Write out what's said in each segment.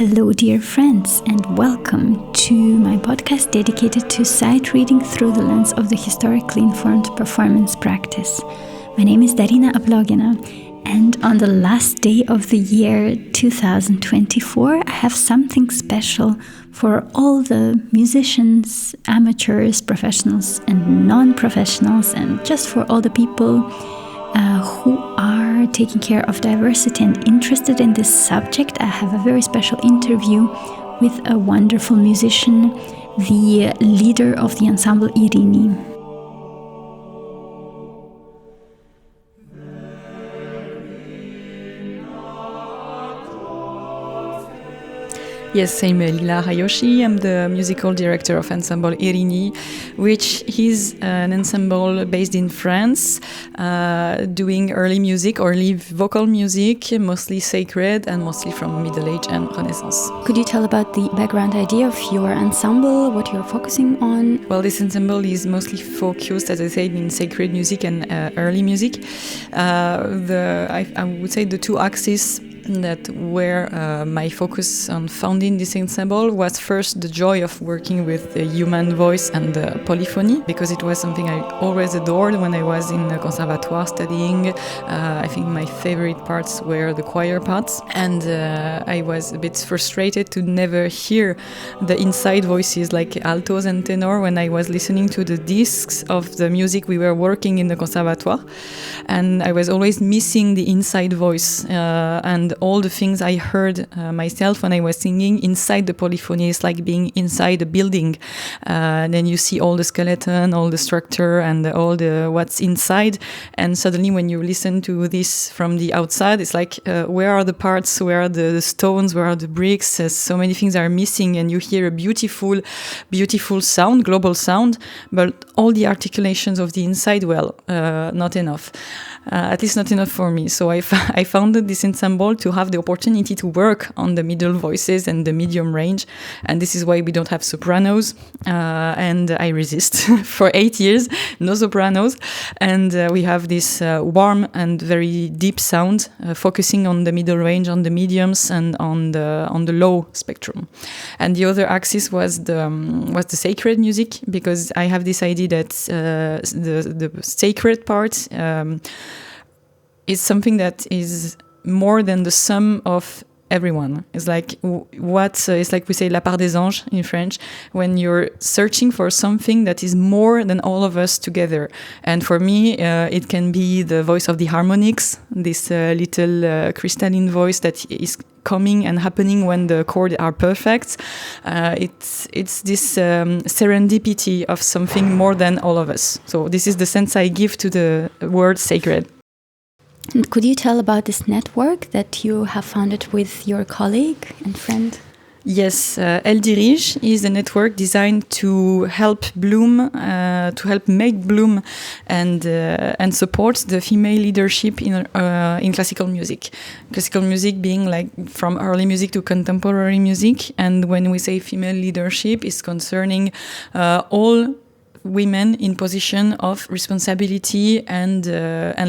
Hello, dear friends, and welcome to my podcast dedicated to sight reading through the lens of the historically informed performance practice. My name is Darina Ablogina, and on the last day of the year 2024, I have something special for all the musicians, amateurs, professionals, and non-professionals, and just for all the people who are taking care of diversity and interested in this subject. I have a very special interview with a wonderful musician, the leader of the ensemble Irini. Yes, I'm Lila Hajosi. I'm the musical director of ensemble Irini, which is an ensemble based in France, doing early vocal music, mostly sacred and mostly from Middle Age and Renaissance. Could you tell about the background idea of your ensemble, what you're focusing on? Well, this ensemble is mostly focused, as I said, in sacred music and early music. I would say the two axes that were my focus on founding this ensemble was first the joy of working with the human voice and the polyphony, because it was something I always adored when I was in the conservatoire studying. I think my favorite parts were the choir parts, and I was a bit frustrated to never hear the inside voices like altos and tenor when I was listening to the discs of the music we were working in the conservatoire, and I was always missing the inside voice and all the things I heard myself when I was singing inside the polyphony. Is like being inside a building. Then you see all the skeleton, all the structure, and all the what's inside. And suddenly, when you listen to this from the outside, it's like where are the parts? Where are the stones? Where are the bricks? So many things are missing, and you hear a beautiful, beautiful sound, global sound, but all the articulations of the inside, well, not enough. At least not enough for me. So I founded this ensemble to have the opportunity to work on the middle voices and the medium range. And this is why we don't have sopranos. And I resist. For 8 years, no sopranos. And we have this warm and very deep sound, focusing on the middle range, on the mediums, and on the low spectrum. And the other axis was the sacred music, because I have this idea that the sacred part is something that is more than the sum of everyone. It's like it's like we say la part des anges in French, when you're searching for something that is more than all of us together. And for me, it can be the voice of the harmonics, this little crystalline voice that is coming and happening when the chords are perfect. It's this serendipity of something more than all of us. So this is the sense I give to the word sacred. Could you tell about this network that you have founded with your colleague and friend? Yes, Elle Dirige is a network designed to help bloom, to help make bloom and support the female leadership in classical music. Classical music being like from early music to contemporary music, and when we say female leadership, is concerning all women in position of responsibility and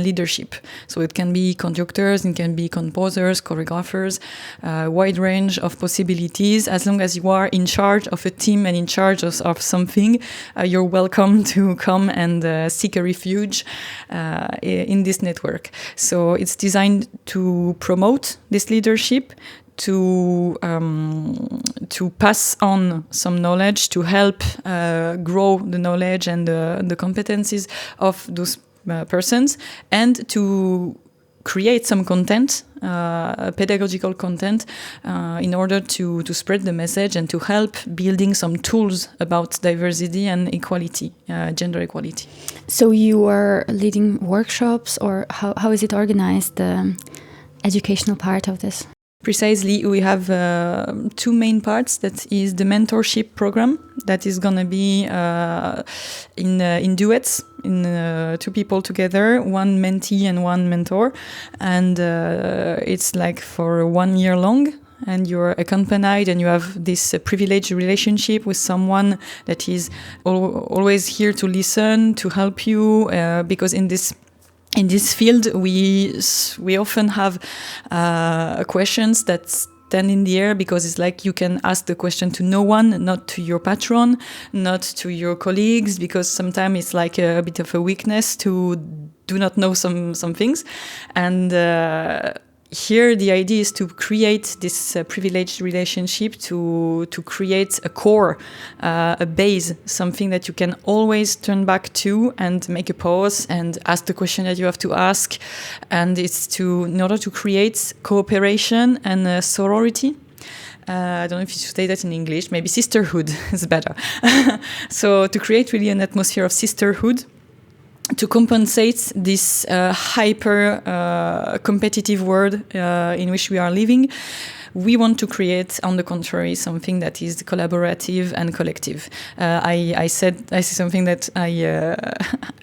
leadership. So it can be conductors, it can be composers, choreographers, wide range of possibilities. As long as you are in charge of a team and in charge of something, you're welcome to come and seek a refuge in this network. So it's designed to promote this leadership, to pass on some knowledge, to help grow the knowledge and the competencies of those persons, and to create some content, pedagogical content, in order to spread the message and to help building some tools about diversity and equality, gender equality. So you are leading workshops, or how is it organized, the educational part of this? Precisely, we have two main parts. That is the mentorship program that is going to be in duets, in two people together, one mentee and one mentor. And it's like for 1 year long. And you're accompanied and you have this privileged relationship with someone that is always here to listen, to help you, because in this field we often have questions that stand in the air, because it's like you can ask the question to no one, not to your patron, not to your colleagues, because sometimes it's like a bit of a weakness to do not know some things. And here the idea is to create this privileged relationship, to create a core, a base, something that you can always turn back to and make a pause and ask the question that you have to ask. And it's in order to create cooperation and sorority. I don't know if you should say that in English, maybe sisterhood is better. So to create really an atmosphere of sisterhood, to compensate this hyper competitive world in which we are living, we want to create, on the contrary, something that is collaborative and collective. I say something that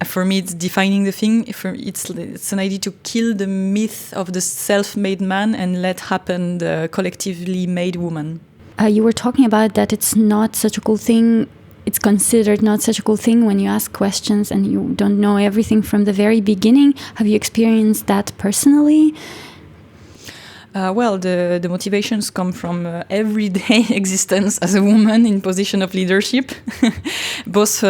for me, it's defining the thing. It's an idea to kill the myth of the self-made man and let happen the collectively made woman. You were talking about that it's not such a cool thing. It's considered not such a cool thing when you ask questions and you don't know everything from the very beginning. Have you experienced that personally? Well, the motivations come from everyday existence as a woman in position of leadership, both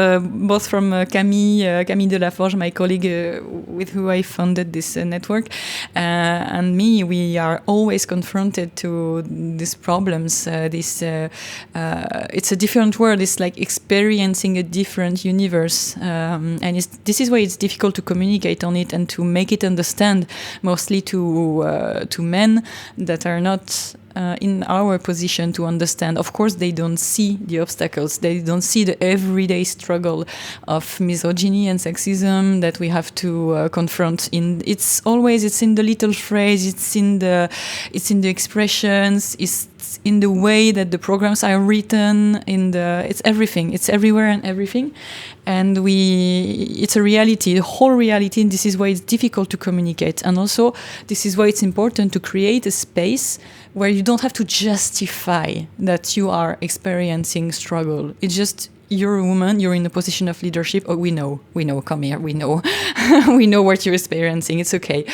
from Camille de la Forge, my colleague with who I founded this network, and me. We are always confronted to these problems. It's a different world. It's like experiencing a different universe, and this is why it's difficult to communicate on it and to make it understand, mostly to men that are not in our position to understand. Of course, they don't see the obstacles. They don't see the everyday struggle of misogyny and sexism that we have to confront. It's in the little phrase. It's in the expressions. It's in the way that the programs are written. It's everything. It's everywhere and everything. And it's a reality, the whole reality, and this is why it's difficult to communicate. And also, this is why it's important to create a space where you don't have to justify that you are experiencing struggle. It's just, you're a woman, you're in a position of leadership. Oh, we know, come here, we know. We know what you're experiencing, it's okay.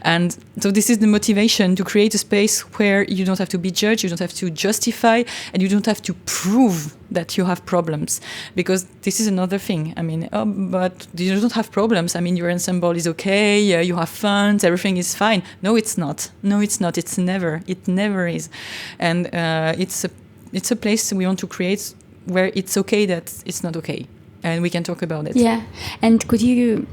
And so this is the motivation, to create a space where you don't have to be judged, you don't have to justify, and you don't have to prove that you have problems. Because this is another thing. I mean, but you don't have problems. I mean, your ensemble is okay, you have funds, everything is fine. No, it's not. It never is. And it's a place we want to create where it's okay that it's not okay, and we can talk about it. Yeah. And could you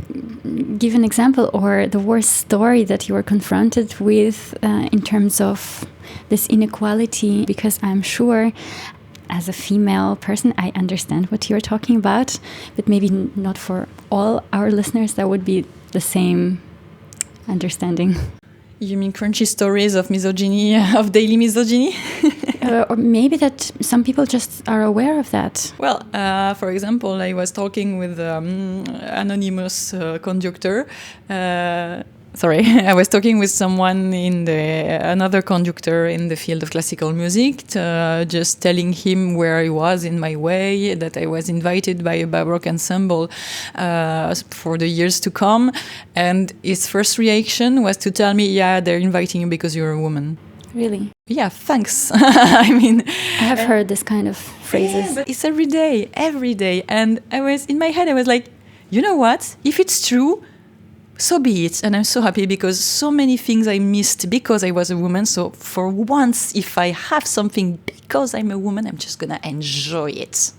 give an example or the worst story that you were confronted with in terms of this inequality? Because I'm sure, as a female person, I understand what you're talking about, but maybe not for all our listeners that would be the same understanding. You mean crunchy stories of misogyny, of daily misogyny? Or maybe that some people just are aware of that. Well, for example, I was talking with anonymous conductor. I was talking with someone another conductor in the field of classical music, just telling him where I was in my way, that I was invited by a Baroque ensemble for the years to come. And his first reaction was to tell me, yeah, they're inviting you because you're a woman. Really? Yeah, thanks. I mean, I have heard this kind of phrases. Yeah, but it's every day. And in my head, I was like, you know what? If it's true, so be it. And I'm so happy, because so many things I missed because I was a woman. So for once, if I have something because I'm a woman, I'm just gonna enjoy it.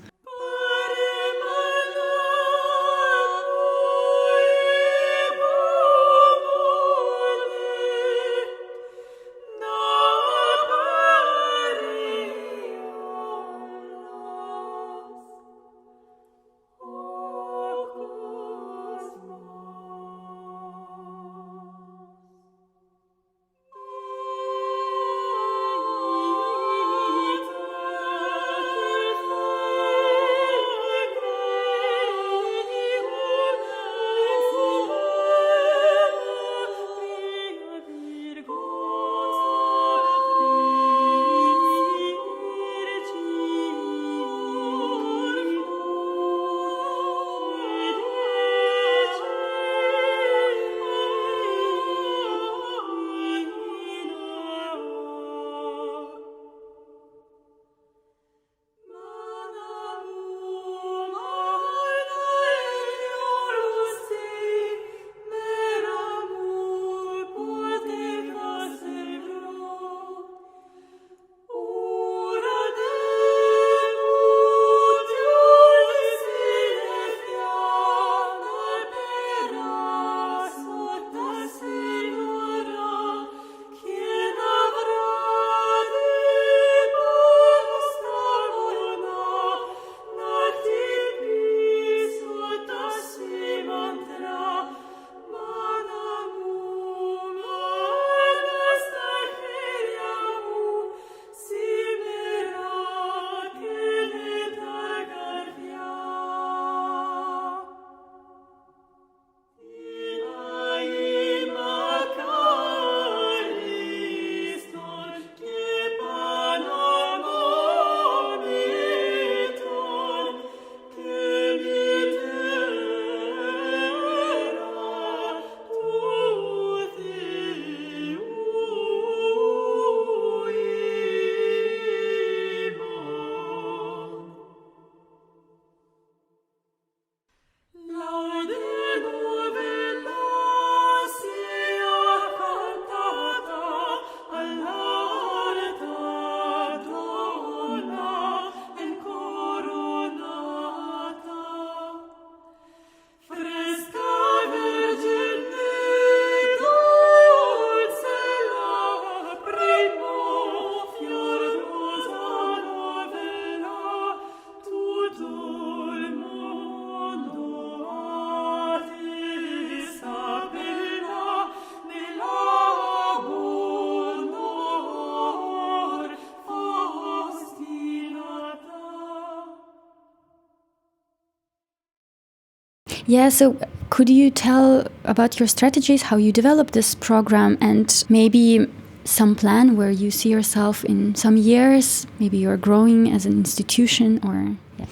Yeah, so could you tell about your strategies, how you develop this program, and maybe some plan where you see yourself in some years? Maybe you're growing as an institution, or... Yeah.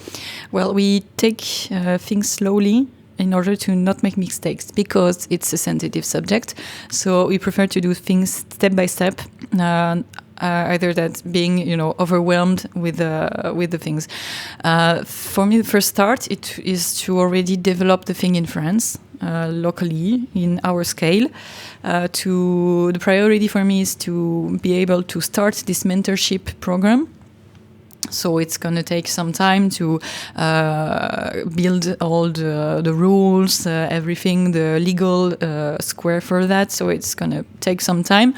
Well, we take things slowly in order to not make mistakes, because it's a sensitive subject. So we prefer to do things step by step, either that being, overwhelmed with the things. For me, the first start it is to already develop the thing in France, locally in our scale. The priority for me is to be able to start this mentorship program. So it's going to take some time to build all the rules, everything, the legal square for that. So it's going to take some time.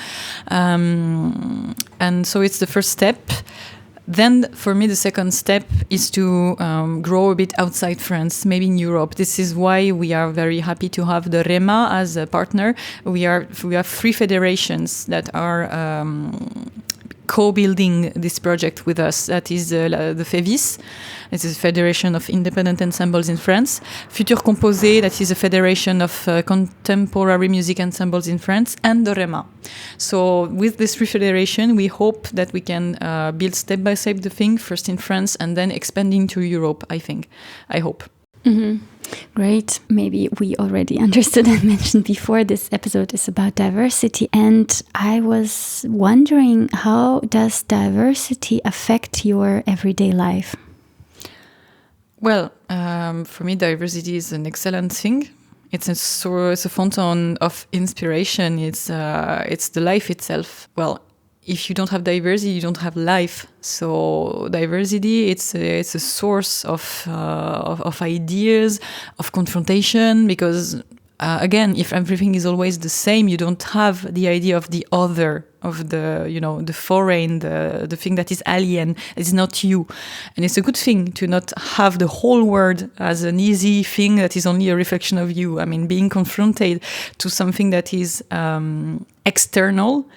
And so it's the first step. Then for me, the second step is to grow a bit outside France, maybe in Europe. This is why we are very happy to have the REMA as a partner. We have 3 federations that are co-building this project with us. That is the FEVIS, it is a Federation of Independent Ensembles in France. Futur Composé, that is a Federation of Contemporary Music Ensembles in France, and the REMA. So with this 3 federation, we hope that we can build step by step the thing, first in France and then expanding to Europe, I hope. Mm-hmm. Great. Maybe we already understood and mentioned before, this episode is about diversity. And I was wondering, how does diversity affect your everyday life? Well, for me, diversity is an excellent thing. It's a fountain of inspiration. It's the life itself. Well, if you don't have diversity, you don't have life. So diversity, it's a source of ideas, of confrontation. Because again, if everything is always the same, you don't have the idea of the other, of the foreign, the thing that is alien. It's not you, and it's a good thing to not have the whole world as an easy thing that is only a reflection of you. I mean, being confronted to something that is external,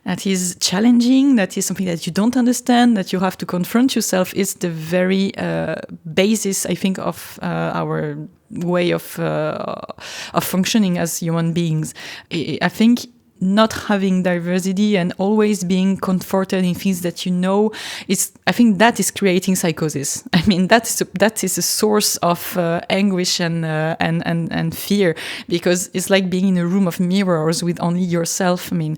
that is challenging, that is something that you don't understand, that you have to confront yourself, is the very basis, I think, of our way of functioning as human beings. I think not having diversity and always being comforted in things that I think that is creating psychosis. I mean, that is a source of anguish and fear, because it's like being in a room of mirrors with only yourself. I mean,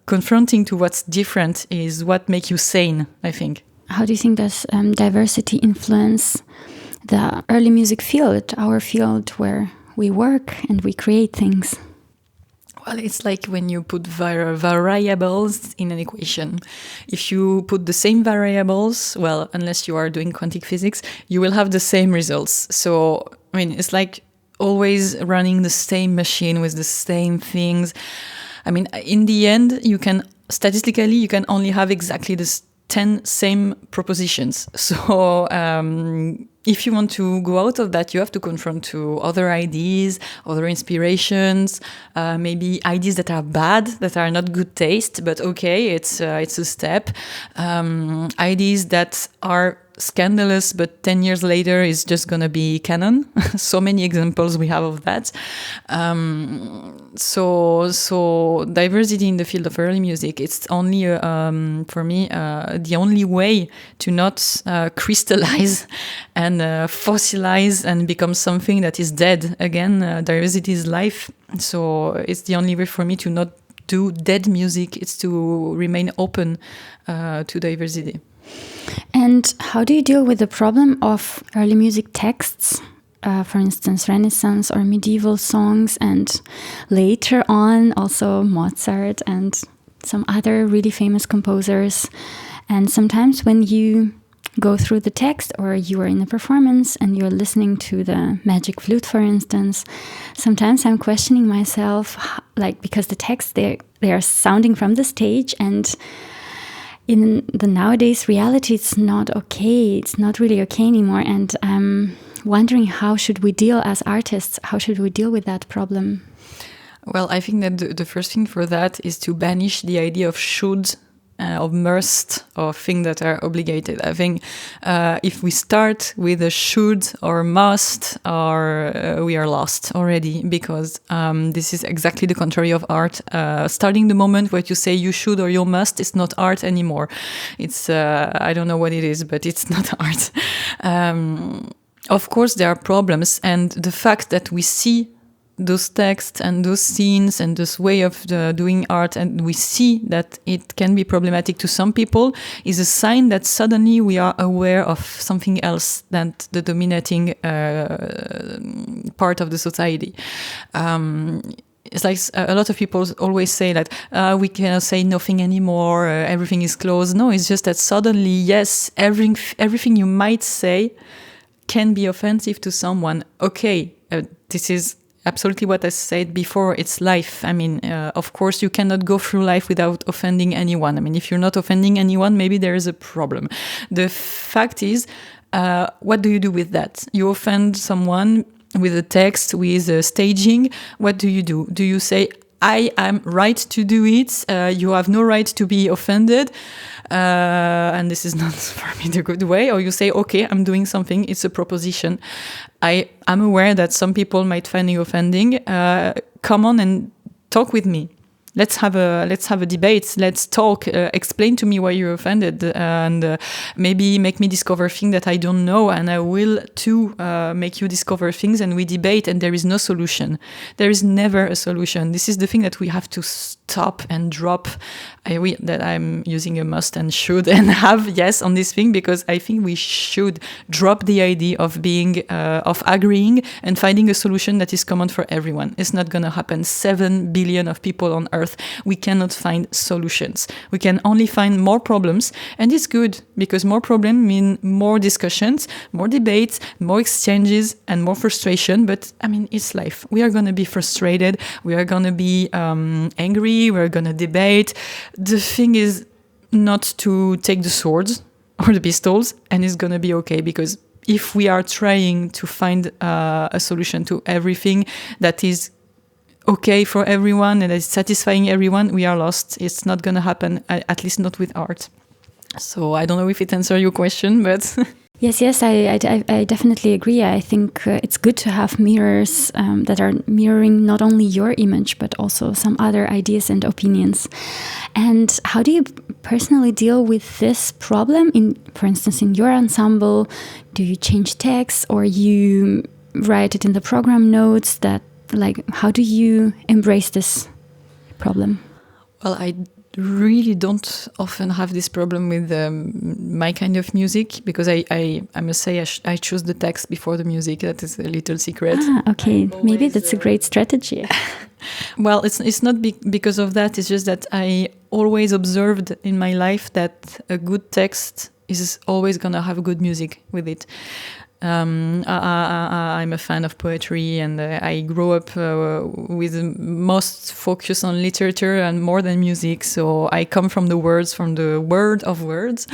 confronting to what's different is what makes you sane, I think. How do you think does diversity influence the early music field, our field where we work and we create things? Well, it's like when you put variables in an equation. If you put the same variables, well, unless you are doing quantum physics, you will have the same results. So, I mean, it's like always running the same machine with the same things. I mean, in the end, statistically, you can only have exactly the 10 same propositions. So, if you want to go out of that, you have to confront to other ideas, other inspirations, maybe ideas that are bad, that are not good taste, but okay, it's a step. Ideas that are scandalous, but 10 years later is just going to be canon. So many examples we have of that. So diversity in the field of early music, it's only, for me, the only way to not crystallize and fossilize and become something that is dead. Again, diversity is life. So it's the only way for me to not do dead music. It's to remain open to diversity. And how do you deal with the problem of early music texts? For instance, Renaissance or medieval songs, and later on also Mozart and some other really famous composers. And sometimes when you go through the text, or you are in a performance and you're listening to the Magic Flute, for instance, sometimes I'm questioning myself, like, because the text, they are sounding from the stage, and in the nowadays reality, it's not okay. It's not really okay anymore. And I'm wondering, how should we deal as artists? How should we deal with that problem? Well, I think that the first thing for that is to banish the idea of should of must or things that are obligated. I think if we start with a should or must, or we are lost already, because this is exactly the contrary of art. Starting the moment where you say you should or you must, it's not art anymore. It's I don't know what it is, but it's not art. Of course, there are problems, and the fact that we see those texts and those scenes and this way of doing art, and we see that it can be problematic to some people, is a sign that suddenly we are aware of something else than the dominating part of the society. It's like a lot of people always say that we cannot say nothing anymore, everything is closed. No, it's just that suddenly, yes, everything you might say can be offensive to someone. Okay, this is absolutely what I said before. It's life. I mean, of course, you cannot go through life without offending anyone. I mean, if you're not offending anyone, maybe there is a problem. The fact is, what do you do with that? You offend someone with a text, with a staging. What do? Do you say, I am right to do it, you have no right to be offended, and this is not for me the good way? Or you say, okay, I'm doing something, it's a proposition. I'm aware that some people might find it offending. Come on and talk with me. Let's have a debate. Let's talk. Explain to me why you're offended, and maybe make me discover things that I don't know, and I will too make you discover things, and we debate. And there is no solution. There is never a solution. This is the thing that we have to stop and drop. That I'm using a must and should and have yes on this thing, because I think we should drop the idea of being of agreeing and finding a solution that is common for everyone. It's not going to happen. 7 billion of people on Earth. We cannot find solutions. We can only find more problems, and it's good, because more problems mean more discussions, more debates, more exchanges, and more frustration. But I mean, it's life. We are going to be frustrated. We are going to be angry. We are going to debate. The thing is not to take the swords or the pistols, and it's going to be okay, because if we are trying to find a solution to everything that is okay for everyone and is satisfying everyone, we are lost. It's not going to happen, at least not with art. So I don't know if it answers your question, but... Yes, I definitely agree. I think it's good to have mirrors that are mirroring not only your image, but also some other ideas and opinions. And how do you personally deal with this problem? For instance, in your ensemble, do you change text, or you write it in the program notes? How do you embrace this problem? Well, I really don't often have this problem with my kind of music, because I must say I choose the text before the music. That is a little secret. Okay. Maybe that's a great strategy. Well, it's not because of that. It's just that I always observed in my life that a good text is always going to have good music with it. I'm a fan of poetry, and I grew up with most focus on literature and more than music. So I come from the word of words,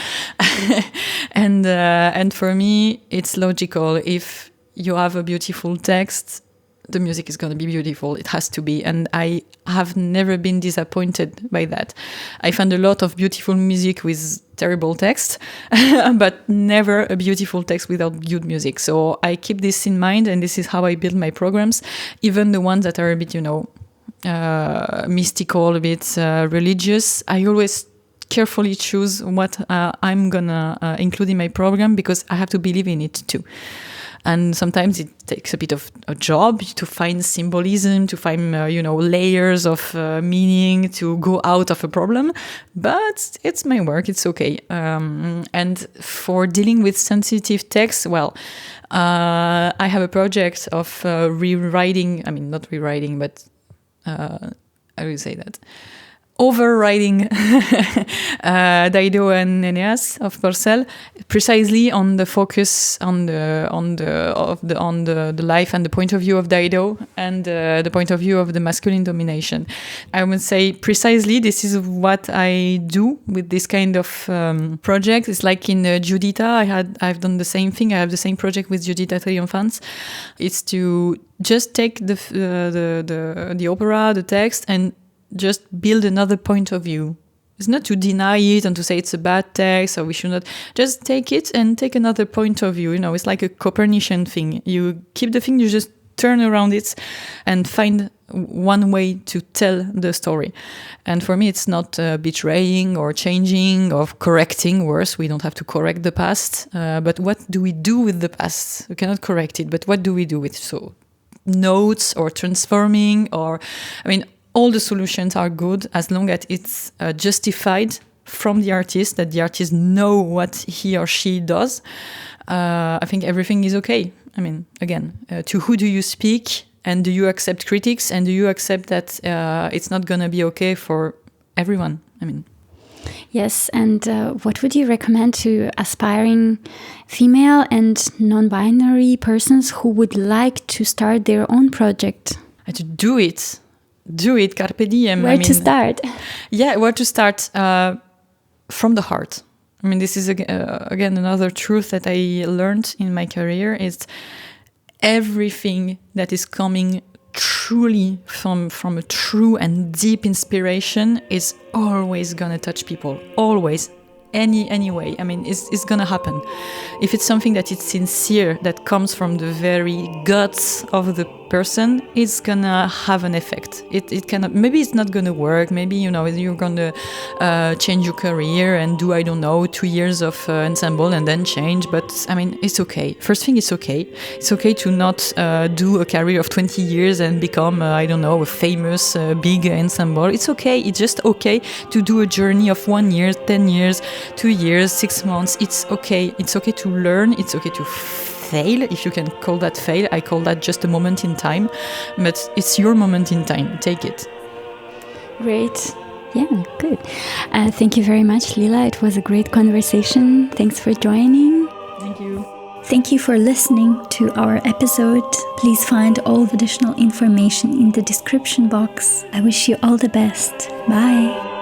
and for me it's logical. If you have a beautiful text, the music is going to be beautiful. It has to be. And I have never been disappointed by that. I found a lot of beautiful music with terrible text, but never a beautiful text without good music. So I keep this in mind, and this is how I build my programs, even the ones that are a bit, mystical, a bit religious. I always carefully choose what I'm going to include in my program, because I have to believe in it too. And sometimes it takes a bit of a job to find symbolism, to find, layers of meaning, to go out of a problem. But it's my work, it's okay. And for dealing with sensitive text, I have a project of rewriting, not rewriting, but I will say that. Overriding Dido and Eneas of Porcel, precisely on the focus on the life and the point of view of Dido, and the point of view of the masculine domination. I would say precisely this is what I do with this kind of project. It's like in Giuditta, I've done the same thing. I have the same project with Giuditta Triomphans. It's to just take the opera, the text, and just build another point of view. It's not to deny it and to say it's a bad text or we should not. Just take it and take another point of view. It's like a Copernican thing. You keep the thing, you just turn around it and find one way to tell the story. And for me, it's not betraying or changing or correcting. Worse, we don't have to correct the past. But what do we do with the past? We cannot correct it, but what do we do with so notes or transforming or, all the solutions are good as long as it's justified from the artist, that the artist know what he or she does. I think everything is okay. Again, to who do you speak, and do you accept critics, and do you accept that it's not going to be okay for everyone? Yes, and what would you recommend to aspiring female and non-binary persons who would like to start their own project? To do it. Do it, carpe diem. Where to start? Yeah, where to start? From the heart. This is again another truth that I learned in my career is everything that is coming truly from a true and deep inspiration is always gonna touch people. Always. Any way. It's gonna happen. If it's something that is sincere, that comes from the very guts of the person, it's gonna have an effect. It cannot. Maybe it's not gonna work. Maybe you're gonna change your career and do 2 years of ensemble and then change. But it's okay. First thing, it's okay. It's okay to not do a career of 20 years and become a famous big ensemble. It's okay. It's just okay to do a journey of 1 year, 10 years. 2 years, 6 months, it's okay. It's okay to learn. It's okay to fail, if you can call that fail. I call that just a moment in time. But it's your moment in time. Take it. Great. Yeah, good. Thank you very much, Lila. It was a great conversation. Thanks for joining. Thank you. Thank you for listening to our episode. Please find all the additional information in the description box. I wish you all the best. Bye.